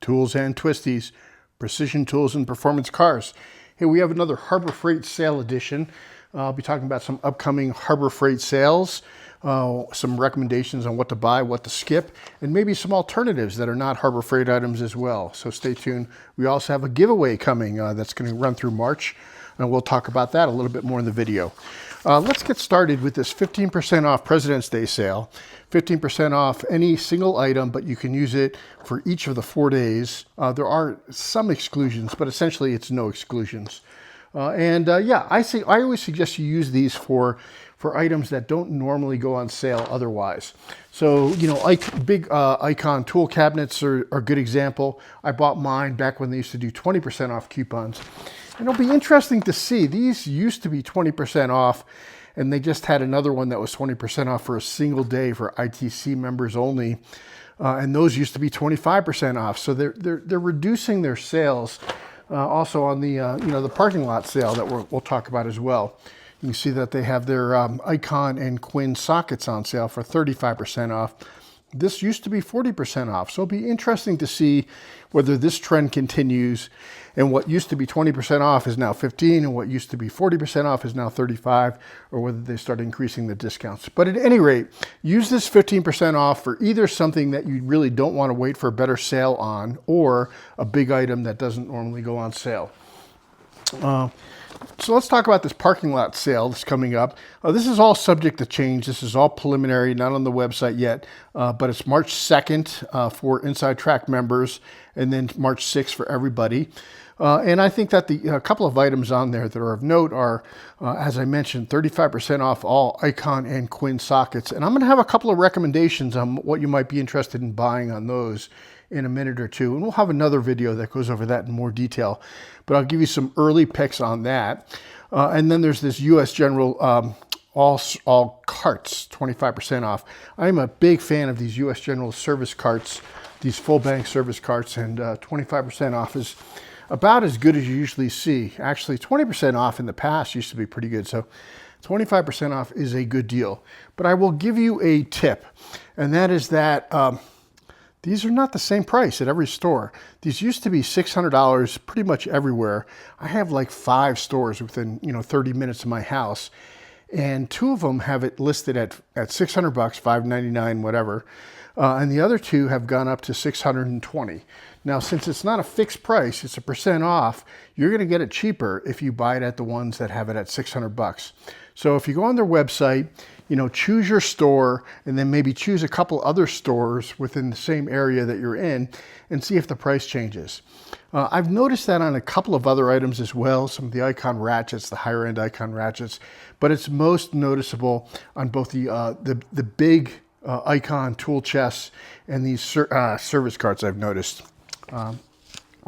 Tools and Twisties, Precision Tools and Performance Cars. Hey, we have another Harbor Freight sale edition. I'll be talking about some upcoming Harbor Freight sales, some recommendations on what to buy, what to skip, and maybe some alternatives that are not Harbor Freight items as well. So stay tuned. We also have a giveaway coming that's going to run through March, and we'll talk about that a little bit more in the video. Let's get started with this 15% off President's Day sale. 15% off any single item, but you can use it for each of the 4 days. There are some exclusions, but essentially it's no exclusions. Yeah, I always suggest you use these for items that don't normally go on sale otherwise. So, you know, big icon tool cabinets are a good example. I bought mine back when they used to do 20% off coupons. And it'll be interesting to see. These used to be 20% off, and they just had another one that was 20% off for a single day for ITC members only. And those used to be 25% off. So they're reducing their sales. Also on the the parking lot sale that we'll talk about as well. You can see that they have their Icon and Quinn sockets on sale for 35% off. This used to be 40% off, so it'll be interesting to see whether this trend continues and what used to be 20% off is now 15 and what used to be 40% off is now 35, or whether they start increasing the discounts. But at any rate, use this 15% off for either something that you really don't want to wait for a better sale on, or a big item that doesn't normally go on sale. So let's talk about this parking lot sale that's coming up. This is all subject to change. This is all preliminary, not on the website yet, but it's March 2nd for Inside Track members, and then March 6th for everybody. And I think that a couple of items on there that are of note are, as I mentioned, 35% off all Icon and Quinn sockets. And I'm going to have a couple of recommendations on what you might be interested in buying on those in a minute or two. And we'll have another video that goes over that in more detail. But I'll give you some early picks on that. And then there's this U.S. General all carts, 25% off. I'm a big fan of these U.S. General service carts, these full bank service carts, and 25% off is about as good as you usually see. Actually, 20% off in the past used to be pretty good. So 25% off is a good deal. But I will give you a tip, and that is that these are not the same price at every store. These used to be $600 pretty much everywhere. I have like 5 stores within 30 minutes of my house, and 2 of them have it listed at $600, $599, whatever. And the other 2 have gone up to $620. Now, since it's not a fixed price, it's a % off, you're going to get it cheaper if you buy it at the ones that have it at $600. So if you go on their website, choose your store and then maybe choose a couple other stores within the same area that you're in and see if the price changes. I've noticed that on a couple of other items as well, some of the Icon ratchets, the higher end Icon ratchets, but it's most noticeable on both the big Icon tool chests and these service carts I've noticed.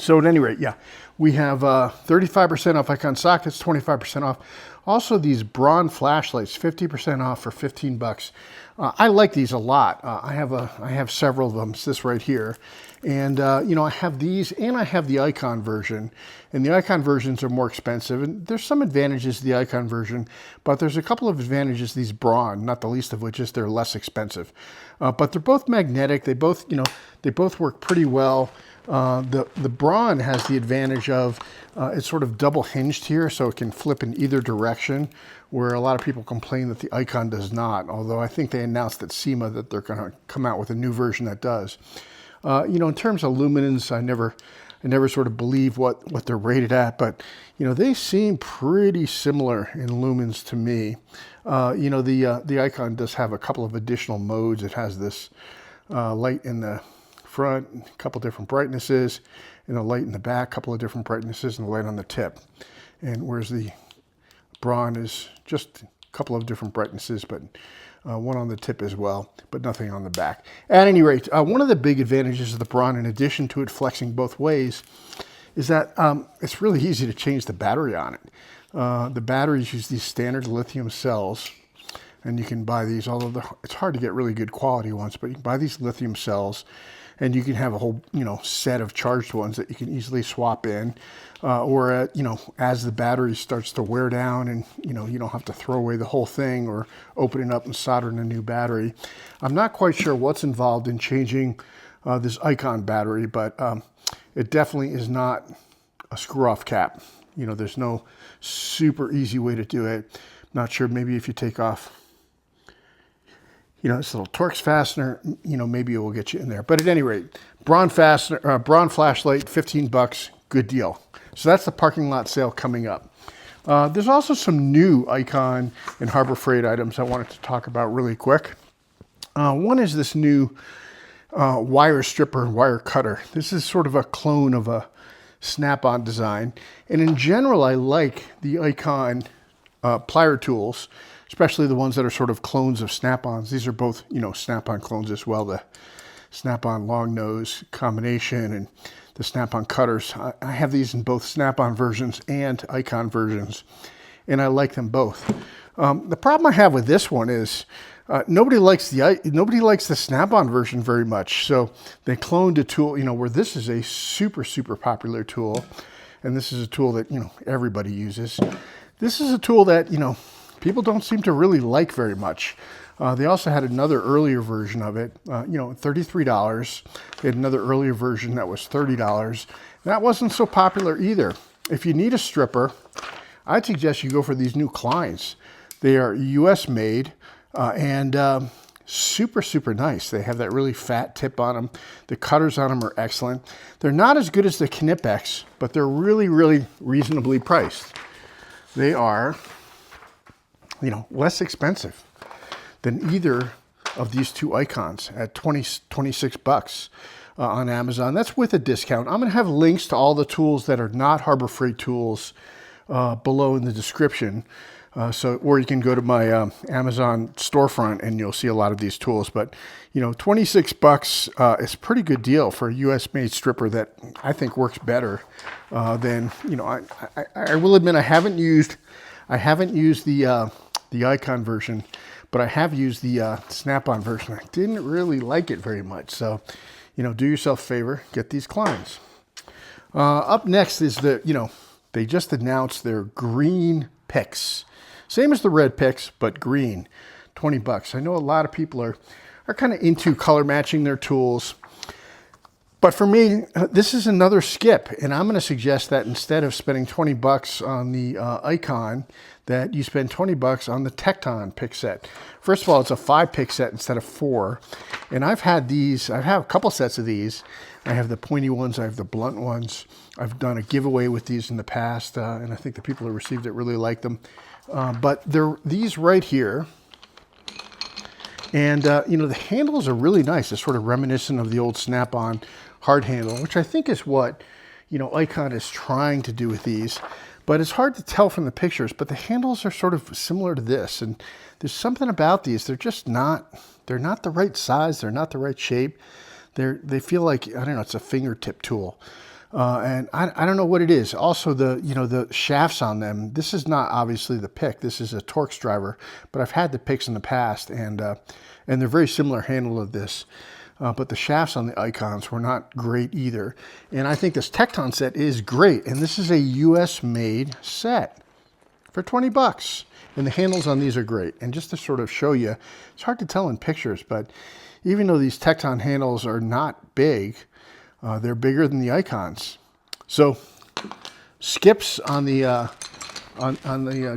So at any rate, yeah, we have 35% off Icon sockets, 25% off. Also, these Braun flashlights, 50% off for $15. I like these a lot. I have several of them. It's this right here, and I have these, and I have the Icon version. And the Icon versions are more expensive, and there's some advantages to the Icon version, but there's a couple of advantages to these Braun, not the least of which is they're less expensive. But they're both magnetic. They both work pretty well. The Braun has the advantage of it's sort of double hinged here, so it can flip in either direction, where a lot of people complain that the Icon does not, although I think they announced at SEMA that they're going to come out with a new version that does. In terms of lumens, I never sort of believe what they're rated at, but they seem pretty similar in lumens to me. The Icon does have a couple of additional modes. It has this light in the front, a couple different brightnesses, and a light in the back, a couple of different brightnesses, and a light on the tip. And whereas the Braun is just a couple of different brightnesses, but one on the tip as well, but nothing on the back. At any rate, one of the big advantages of the Braun, in addition to it flexing both ways, is that it's really easy to change the battery on it. The batteries use these standard lithium cells, and you can buy these, although it's hard to get really good quality ones, but you can buy these lithium cells, and you can have a whole set of charged ones that you can easily swap in, or as the battery starts to wear down, and you don't have to throw away the whole thing or open it up and solder in a new battery. I'm not quite sure what's involved in changing this Icon battery, but it definitely is not a screw-off cap. You know, there's no super easy way to do it. Not sure, maybe if you take off, you know, this little Torx fastener, you know, maybe it will get you in there. But at any rate, Braun fastener, Braun flashlight, 15 bucks, good deal. So that's the parking lot sale coming up. There's also some new Icon and Harbor Freight items I wanted to talk about really quick. One is this new wire stripper and wire cutter. This is sort of a clone of a snap-on design. And in general, I like the Icon plier tools, especially the ones that are sort of clones of snap-ons. These are both, you know, snap-on clones as well. The snap-on long nose combination and the snap-on cutters. I have these in both snap-on versions and Icon versions, and I like them both. The problem I have with this one is nobody likes the snap-on version very much. So they cloned a tool, you know, where this is a super, super popular tool, and this is a tool that, you know, everybody uses. This is a tool that, you know, people don't seem to really like very much. They also had another earlier version of it, you know, $33. They had another earlier version that was $30. That wasn't so popular either. If you need a stripper, I'd suggest you go for these new Kleins. They are US made and super, super nice. They have that really fat tip on them. The cutters on them are excellent. They're not as good as the Knipex, but they're really, really reasonably priced. They are, you know, less expensive than either of these two Icons at 26 bucks on Amazon. That's with a discount. I'm going to have links to all the tools that are not Harbor Freight tools below in the description. Or you can go to my Amazon storefront and you'll see a lot of these tools. But, you know, 26 bucks is a pretty good deal for a US made stripper that I think works better than, you know, I will admit I haven't used the Icon version, but I have used the snap-on version. I didn't really like it very much. So, you know, do yourself a favor, get these Kleins. Up next is you know, they just announced their green picks. Same as the red picks, but green, 20 bucks. I know a lot of people are kind of into color matching their tools. But for me, this is another skip, and I'm going to suggest that instead of spending 20 bucks on the Icon, that you spend 20 bucks on the Tekton pick set. First of all, it's a 5-pick set instead of 4, and I've had these. I have a couple sets of these. I have the pointy ones. I have the blunt ones. I've done a giveaway with these in the past, and I think the people who received it really like them. But they're these right here. And, you know, the handles are really nice. It's sort of reminiscent of the old Snap-on hard handle, which I think is what, you know, Icon is trying to do with these. But it's hard to tell from the pictures, but the handles are sort of similar to this. And there's something about these. They're just not, they're not the right size. They're not the right shape. They feel like, I don't know, it's a fingertip tool. And I don't know what it is. Also, you know, the shafts on them, this is not obviously the pick. This is a Torx driver, but I've had the picks in the past, and they're very similar handle of this. But the shafts on the Icons were not great either. And I think this Tekton set is great. And this is a US made set for 20 bucks. And the handles on these are great. And just to sort of show you, it's hard to tell in pictures, but even though these Tekton handles are not big, they're bigger than the Icons. So skips on the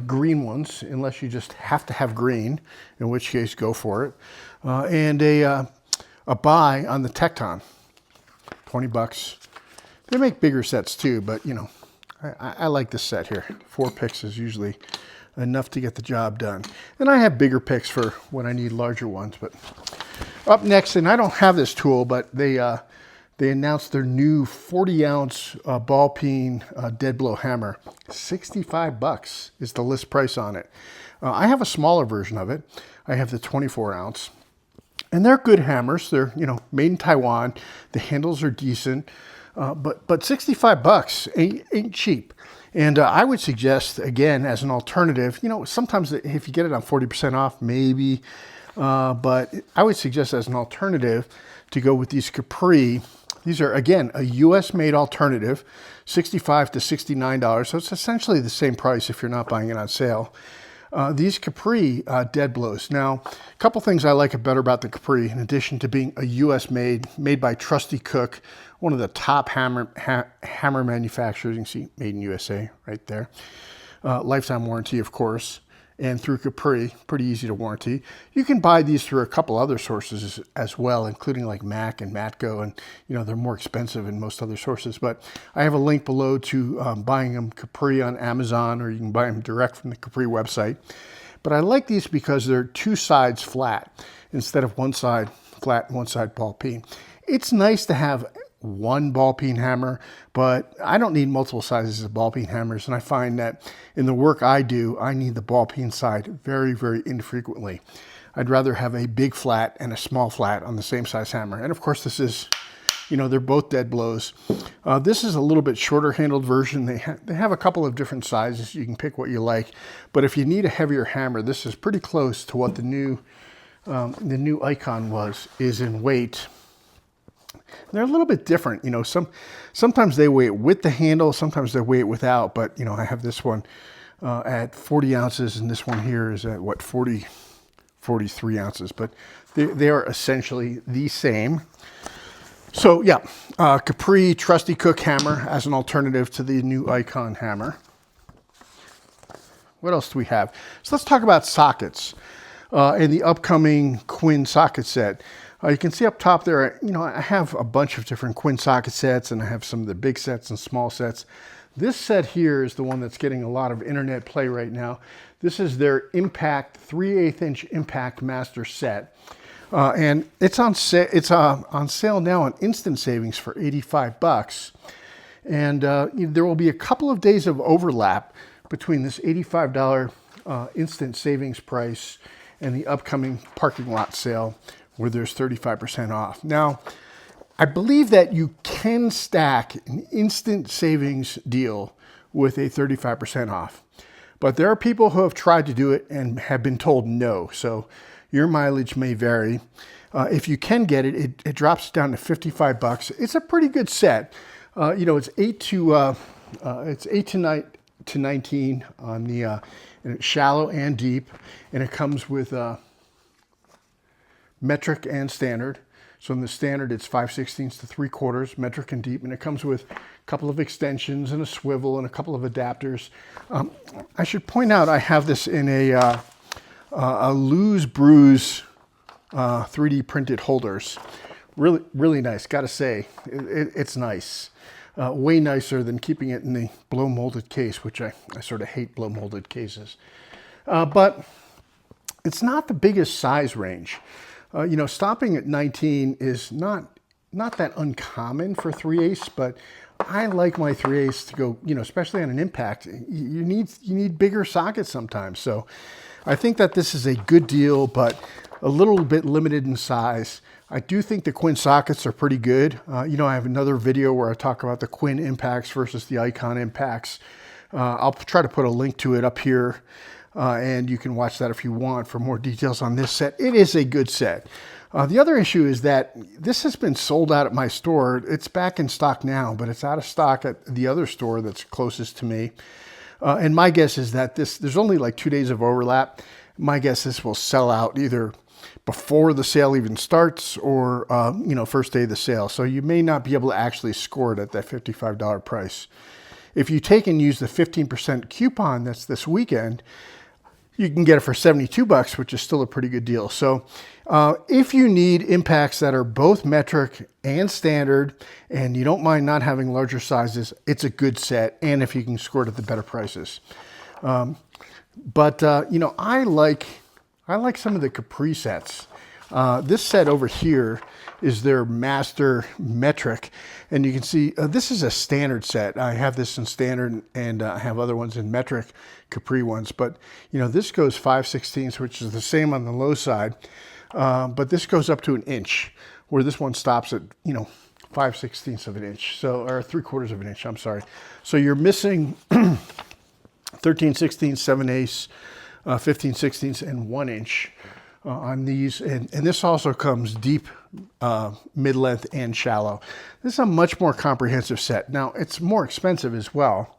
green ones, unless you just have to have green, in which case go for it. And a buy on the Tekton, 20 bucks. They make bigger sets too, but you know, I like this set here. 4 picks is usually enough to get the job done. And I have bigger picks for when I need larger ones. But up next, and I don't have this tool, but they announced their new 40-ounce ball peen dead blow hammer. 65 bucks is the list price on it. I have a smaller version of it. I have the 24-ounce. And they're good hammers. They're, you know, made in Taiwan. The handles are decent. But 65 bucks ain't cheap. And I would suggest, again, as an alternative, you know, sometimes if you get it on 40% off, maybe. But I would suggest as an alternative to go with these Capri. These are, again, a US-made alternative, $65 to $69. So it's essentially the same price if you're not buying it on sale. These Capri dead blows. Now, a couple things I like better about the Capri, in addition to being a US made by Trusty Cook, one of the top hammer manufacturers. You can see made in USA right there. Lifetime warranty, of course, and through Capri, pretty easy to warranty. You can buy these through a couple other sources as well, including like Mac and Matco, and they're more expensive in most other sources. But I have a link below to buying them Capri on Amazon, or you can buy them direct from the Capri website. But I like these because they're two sides flat instead of one side flat and one side ball peen. It's nice to have one ball peen hammer, but I don't need multiple sizes of ball peen hammers, and I find that in the work I do, I need the ball peen side very, very infrequently. I'd rather have a big flat and a small flat on the same size hammer. And of course, this is, they're both dead blows. This is a little bit shorter handled version. They have a couple of different sizes. You can pick what you like, but if you need a heavier hammer, this is pretty close to what the new Icon is in weight. They're a little bit different, sometimes they weigh it with the handle, sometimes they weigh it without, but I have this one at 40 ounces, and this one here is at what, 43 ounces, but they are essentially the same. So yeah, Capri Trusty Cook hammer as an alternative to the new Icon hammer. What else do we have? So let's talk about sockets in the upcoming Quinn socket set. You can see up top there, I have a bunch of different Quinn socket sets, and I have some of the big sets and small sets. This set here is the one that's getting a lot of internet play right now. This is their Impact 3/8 inch Impact Master set. And it's on sale now on instant savings for 85 bucks. And there will be a couple of days of overlap between this $85 instant savings price and the upcoming parking lot sale, where there's 35% off. Now, I believe that you can stack an instant savings deal with a 35% off, but there are people who have tried to do it and have been told no. So your mileage may vary. If you can get it, it drops down to 55 bucks. It's a pretty good set. It's 8 to 19 on the and it's shallow and deep, and it comes with metric and standard. So in the standard, it's 5/16 to 3/4, metric and deep, and it comes with a couple of extensions and a swivel and a couple of adapters. I should point out I have this in a Lousbrews 3D printed holders. Really, really nice. Got to say, it's nice. Way nicer than keeping it in the blow molded case, which I sort of hate blow molded cases. But it's not the biggest size range. Stopping at 19 is not that uncommon for 3/8, but I like my 3/8 to go, especially on an Impact. You need bigger sockets sometimes. So I think that this is a good deal, but a little bit limited in size. I do think the Quinn sockets are pretty good. I have another video where I talk about the Quinn Impacts versus the Icon Impacts. I'll try to put a link to it up here. And you can watch that if you want for more details on this set. It is a good set. The other issue is that this has been sold out at my store. It's back in stock now, but it's out of stock at the other store that's closest to me. And my guess is that there's only like 2 days of overlap. My guess this will sell out either before the sale even starts or, first day of the sale. So you may not be able to actually score it at that $55 price. If you take and use the 15% coupon that's this weekend, you can get it for 72 bucks, which is still a pretty good deal. So if you need impacts that are both metric and standard, and you don't mind not having larger sizes, it's a good set. And if you can score it at the better prices. I like some of the Capri sets. This set over here is their Master Metric. And you can see this is a standard set. I have this in standard, and I have other ones in metric, Capri ones. But, this goes 5/16, which is the same on the low side. But this goes up to 1 inch, where this one stops at, 5/16 of an inch. So, or 3/4 of an inch, I'm sorry. So you're missing 13/16, 7/8, 15/16, and 1 inch on these. And this also comes deep, mid-length, and shallow. This is a much more comprehensive set. Now, it's more expensive as well.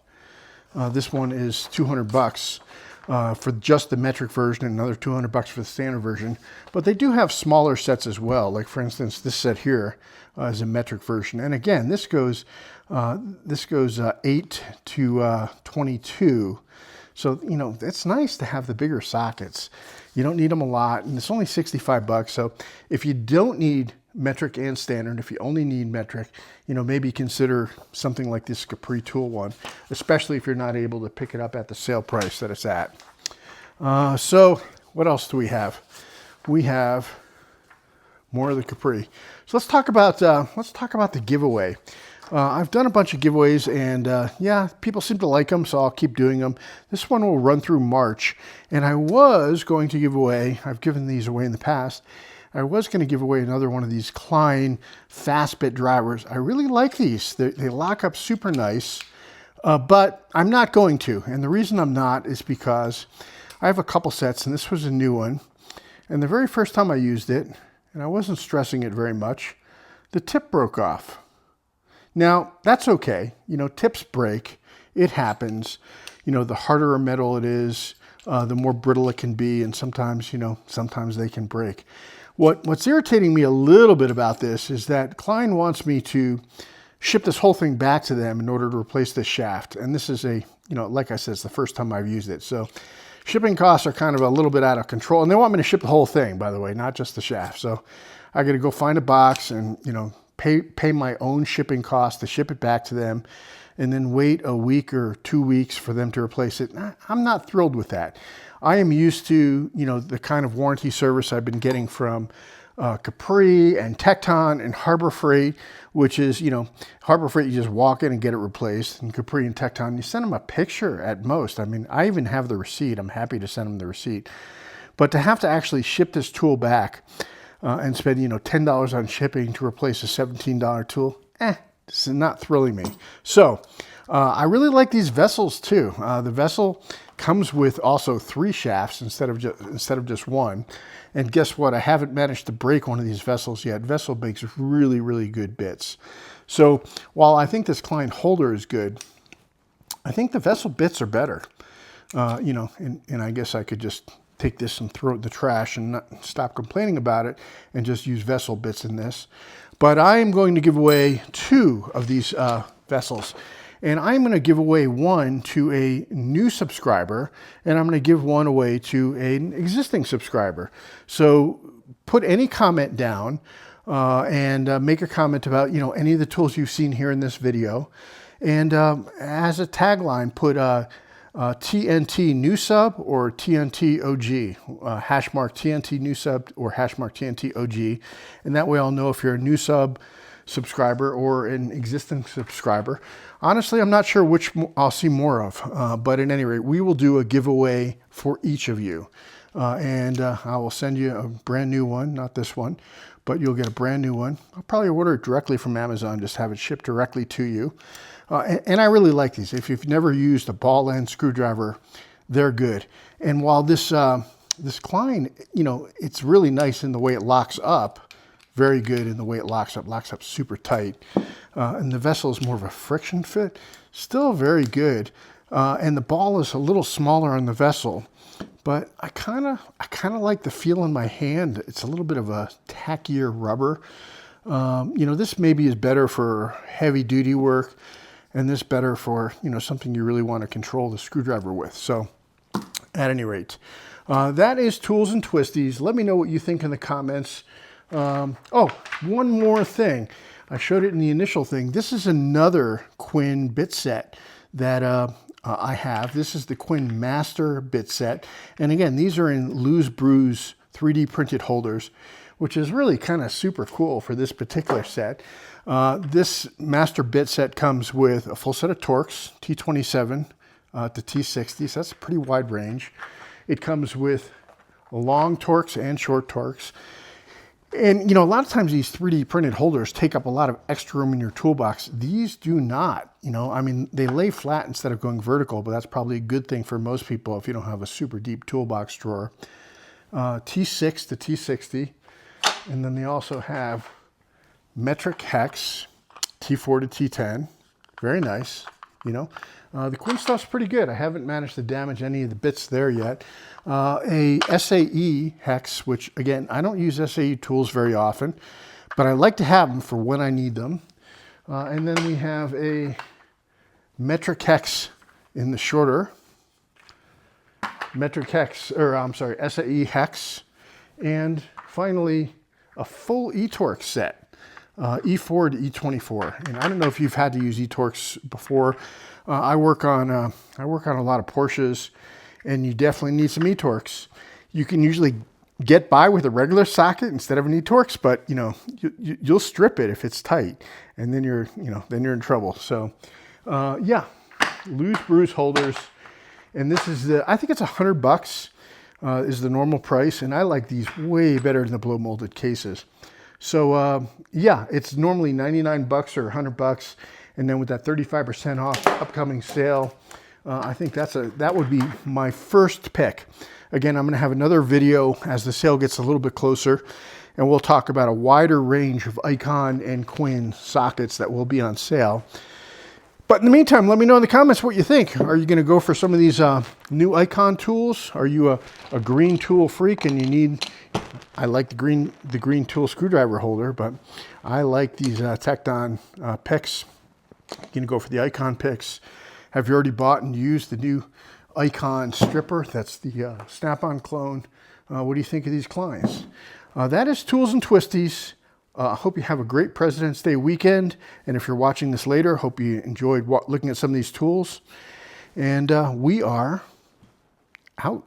This one is 200 bucks. for just the metric version and another $200 for the standard version. But they do have smaller sets as well. Like for instance, this set here is a metric version. And again, this goes 8 to 22. So, you know, it's nice to have the bigger sockets. You don't need them a lot, and it's only 65 bucks. So if you don't need metric and standard, if you only need metric, you know, maybe consider something like this Capri tool one, especially if you're not able to pick it up at the sale price that it's at. So what else do we have? We have more of the Capri. So let's talk about the giveaway. I've done a bunch of giveaways, and yeah, people seem to like them, so I'll keep doing them. This one will run through March, and I was going to give away, I've given these away in the past, I was going to give away another one of these Klein fast bit drivers. I really like these. They lock up super nice, but I'm not going to. And the reason I'm not is because I have a couple sets, and this was a new one. And the very first time I used it, and I wasn't stressing it very much, the tip broke off. Now, that's okay. You know, tips break. It happens. You know, the harder a metal it is, the more brittle it can be, and sometimes, you know, sometimes they can break. What's irritating me a little bit about this is that Klein wants me to ship this whole thing back to them in order to replace this shaft. And this is you know, like I said, it's the first time I've used it. So shipping costs are kind of a little bit out of control. And they want me to ship the whole thing, by the way, not just the shaft. So I got to go find a box and, you know, pay my own shipping costs to ship it back to them, and then wait a week or 2 weeks for them to replace it. I'm not thrilled with that. I am used to, you know, the kind of warranty service I've been getting from Capri and Tekton and Harbor Freight, which is, you know, Harbor Freight, you just walk in and get it replaced, and Capri and Tekton, you send them a picture at most. I mean, I even have the receipt. I'm happy to send them the receipt. But to have to actually ship this tool back, and spend, you know, $10 on shipping to replace a $17 tool, this is not thrilling me. So I really like these vessels too. The vessel comes with also 3 shafts instead of just one. And guess what? I haven't managed to break one of these vessels yet. Vessel makes really, really good bits. So while I think this Klein holder is good, I think the vessel bits are better. You know, and I guess I could just take this and throw it in the trash and not stop complaining about it and just use vessel bits in this. But I am going to give away 2 of these vessels. And I'm going to give away one to a new subscriber, and I'm going to give one away to an existing subscriber. So put any comment down and make a comment about, you know, any of the tools you've seen here in this video. And as a tagline, put TNT new sub or TNT OG, hash mark TNT new sub or hash mark TNT OG. And that way I'll know if you're a new subscriber or an existing subscriber. Honestly, I'm not sure which I'll see more of, but at any rate, we will do a giveaway for each of you. And I will send you a brand new one, not this one, but you'll get a brand new one. I'll probably order it directly from Amazon, just have it shipped directly to you. And I really like these. If you've never used a ball end screwdriver, they're good. And while this Klein, you know, it's really nice in the way it locks up, very good in the way it locks up super tight. And the vessel is more of a friction fit, still very good. And the ball is a little smaller on the vessel, but I kind of like the feel in my hand. It's a little bit of a tackier rubber. You know, this maybe is better for heavy duty work, and this better for, you know, something you really want to control the screwdriver with. So at any rate, that is Tools and Twisties. Let me know what you think in the comments. Oh, one more thing. I showed it in the initial thing. This is another Quinn bit set that I have. This is the Quinn Master bit set. And again, these are in Lousbrews 3D printed holders, which is really kind of super cool for this particular set. This Master bit set comes with a full set of Torx, T27 to T60, so that's a pretty wide range. It comes with long Torx and short Torx. And, you know, a lot of times these 3D printed holders take up a lot of extra room in your toolbox. These do not, you know, I mean, they lay flat instead of going vertical, but that's probably a good thing for most people if you don't have a super deep toolbox drawer. T6 to T60. And then they also have metric hex, T4 to T10. Very nice. you know. The Quinn stuff's pretty good. I haven't managed to damage any of the bits there yet. A SAE hex, which again, I don't use SAE tools very often, but I like to have them for when I need them. And then we have a metric hex in the shorter. Metric hex, or I'm sorry, SAE hex. And finally, a full eTorque set, E4 to E24. And I don't know if you've had to use eTorques before. I work on a lot of Porsches, and you definitely need some eTorques. You can usually get by with a regular socket instead of an eTorques, but you know you'll strip it if it's tight, and then you're in trouble. So yeah, Lousbrews holders, and this is I think it's $100 is the normal price, and I like these way better than the blow molded cases. So yeah, it's normally 99 bucks or $100, and then with that 35% off upcoming sale, I think that would be my first pick. Again, I'm going to have another video as the sale gets a little bit closer, and we'll talk about a wider range of Icon and Quinn sockets that will be on sale. But in the meantime, let me know in the comments what you think. Are you going to go for some of these new Icon tools? Are you a green tool freak and you need... I like the green tool screwdriver holder, but I like these Tekton picks. You're going to go for the Icon picks. Have you already bought and used the new Icon stripper? That's the snap-on clone. What do you think of these Kleins? That is Tools and Twisties. I hope you have a great President's Day weekend. And if you're watching this later, hope you enjoyed looking at some of these tools. And we are out.